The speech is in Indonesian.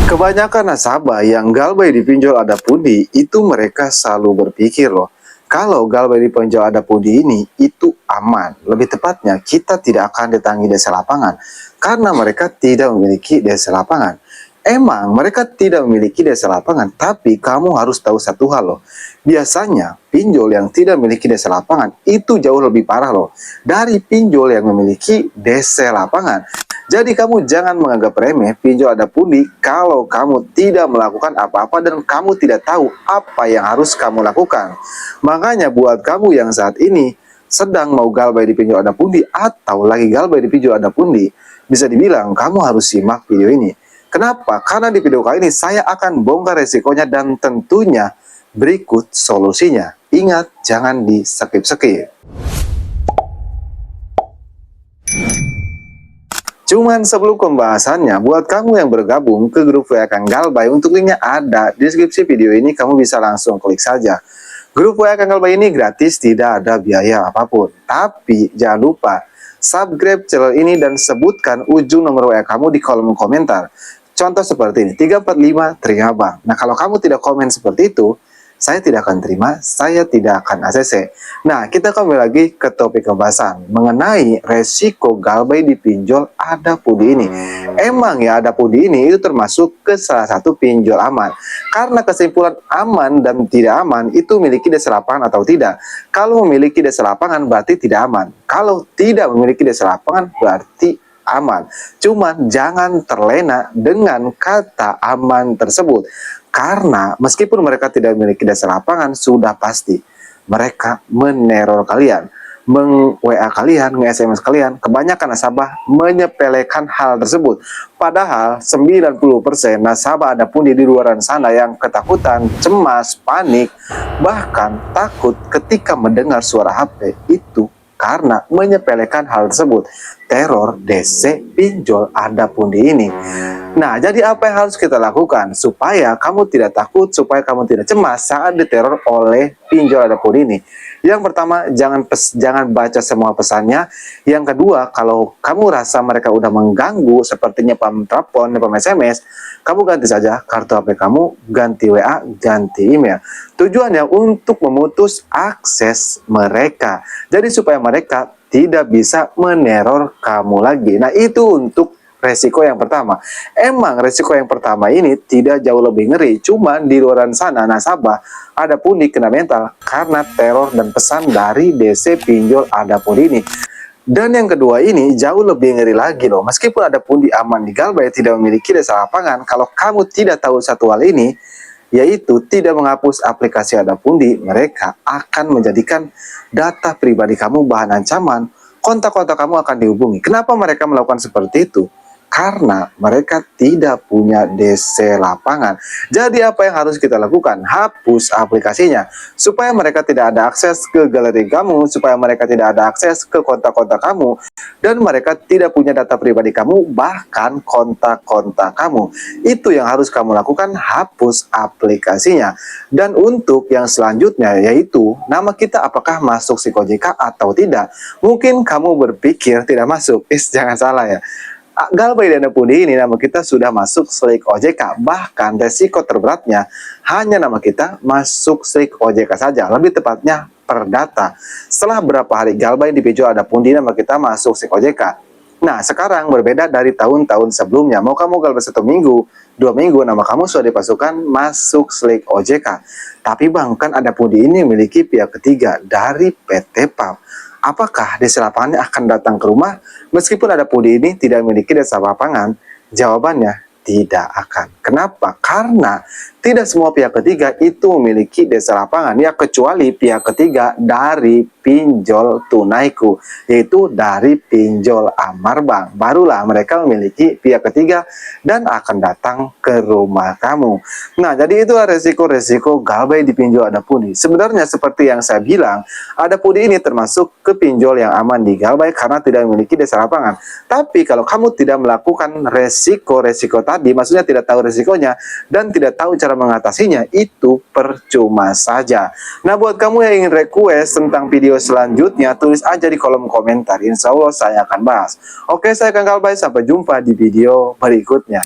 Kebanyakan nasabah yang galbay di pinjol ada pundi, itu mereka selalu berpikir loh, kalau galbay di pinjol ada pundi ini, itu aman. Lebih tepatnya, kita tidak akan ditangi desa lapangan, karena mereka tidak memiliki desa lapangan. Emang mereka tidak memiliki desa lapangan, tapi kamu harus tahu satu hal loh. Biasanya, pinjol yang tidak memiliki desa lapangan, itu jauh lebih parah loh, dari pinjol yang memiliki desa lapangan. Jadi kamu jangan menganggap remeh pinjol ada pundi kalau kamu tidak melakukan apa-apa dan kamu tidak tahu apa yang harus kamu lakukan. Makanya buat kamu yang saat ini sedang mau galbay di pinjol ada pundi atau lagi galbay di pinjol ada pundi, bisa dibilang kamu harus simak video ini. Kenapa? Karena di video kali ini saya akan bongkar resikonya dan tentunya berikut solusinya. Ingat, jangan di skip-skip. Cuman sebelum pembahasannya, buat kamu yang bergabung ke grup WA Kang Galbay, untuk linknya ada di deskripsi video ini, kamu bisa langsung klik saja. Grup WA Kang Galbay ini gratis, tidak ada biaya apapun. Tapi jangan lupa subscribe channel ini dan sebutkan ujung nomor WA kamu di kolom komentar. Contoh seperti ini, 345 terima bang. Nah kalau kamu tidak komen seperti itu, saya tidak akan terima, saya tidak akan ACC. Nah, kita kembali lagi ke topik pembahasan mengenai resiko galbay di pinjol ada pundi ini. Emang ya ada pundi ini itu termasuk ke salah satu pinjol aman. Karena kesimpulan aman dan tidak aman itu memiliki desa lapangan atau tidak. Kalau memiliki desa lapangan berarti tidak aman. Kalau tidak memiliki desa lapangan berarti aman. Cuman jangan terlena dengan kata aman tersebut. Karena meskipun mereka tidak memiliki desa lapangan, sudah pasti mereka meneror kalian, meng-WA kalian, nge-SMS kalian. Kebanyakan nasabah menyepelekan hal tersebut. Padahal 90% nasabah ada pun di luaran sana yang ketakutan, cemas, panik, bahkan takut ketika mendengar suara HP itu karena menyepelekan hal tersebut. Teror DC pinjol ada pundi ini. Nah, jadi apa yang harus kita lakukan supaya kamu tidak takut, supaya kamu tidak cemas saat diteror oleh pinjol ada pundi ini? Yang pertama, jangan baca semua pesannya. Yang kedua, kalau kamu rasa mereka udah mengganggu sepertinya spam telepon, spam SMS, kamu ganti saja kartu HP kamu, ganti WA, ganti email. Tujuannya untuk memutus akses mereka. Jadi supaya mereka tidak bisa meneror kamu lagi. Nah, itu untuk resiko yang pertama. Emang resiko yang pertama ini tidak jauh lebih ngeri. Cuman di luar sana nasabah ada pun dikena mental karena teror dan pesan dari DC pinjol ada pun ini. Dan yang kedua ini jauh lebih ngeri lagi loh. Meskipun ada pundi aman di galbay tidak memiliki desa lapangan, kalau kamu tidak tahu satu hal ini, yaitu tidak menghapus aplikasi ada pundi, mereka akan menjadikan data pribadi kamu bahan ancaman. Kontak-kontak kamu akan dihubungi. Kenapa mereka melakukan seperti itu? Karena mereka tidak punya DC lapangan. Jadi apa yang harus kita lakukan? Hapus aplikasinya supaya mereka tidak ada akses ke galeri kamu, supaya mereka tidak ada akses ke kontak-kontak kamu, dan mereka tidak punya data pribadi kamu, bahkan kontak-kontak kamu. Itu yang harus kamu lakukan, hapus aplikasinya. Dan untuk yang selanjutnya yaitu nama kita apakah masuk si OJK atau tidak. Mungkin kamu berpikir tidak masuk, jangan salah ya. Galbay dana pundi ini nama kita sudah masuk slik OJK, bahkan resiko terberatnya hanya nama kita masuk slik OJK saja, lebih tepatnya perdata. Setelah berapa hari galbay di pinjol ada pundi nama kita masuk slik OJK. Nah sekarang berbeda dari tahun-tahun sebelumnya, mau kamu galbay 1 minggu, 2 minggu nama kamu sudah dipasukan masuk slik OJK. Tapi bang, kan ada pundi ini memiliki pihak ketiga dari PT PAM. Apakah desa lapangannya akan datang ke rumah meskipun ada pundi ini tidak memiliki desa lapangan? Jawabannya tidak akan. Kenapa? Karena tidak semua pihak ketiga itu memiliki desa lapangan, ya kecuali pihak ketiga dari pinjol tunaiku, yaitu dari pinjol Amar Bank. Barulah mereka memiliki pihak ketiga dan akan datang ke rumah kamu. Nah, jadi itulah resiko-resiko galbay di pinjol ada pundi. Sebenarnya seperti yang saya bilang, ada pundi ini termasuk ke pinjol yang aman di galbay karena tidak memiliki desa lapangan. Tapi kalau kamu tidak melakukan resiko-resiko tadi, maksudnya tidak tahu resikonya dan tidak tahu cara mengatasinya, itu percuma saja. Nah, buat kamu yang ingin request tentang video selanjutnya, tulis aja di kolom komentar. Insya Allah saya akan bahas. Oke, saya Kang Galbay, sampai jumpa di video berikutnya.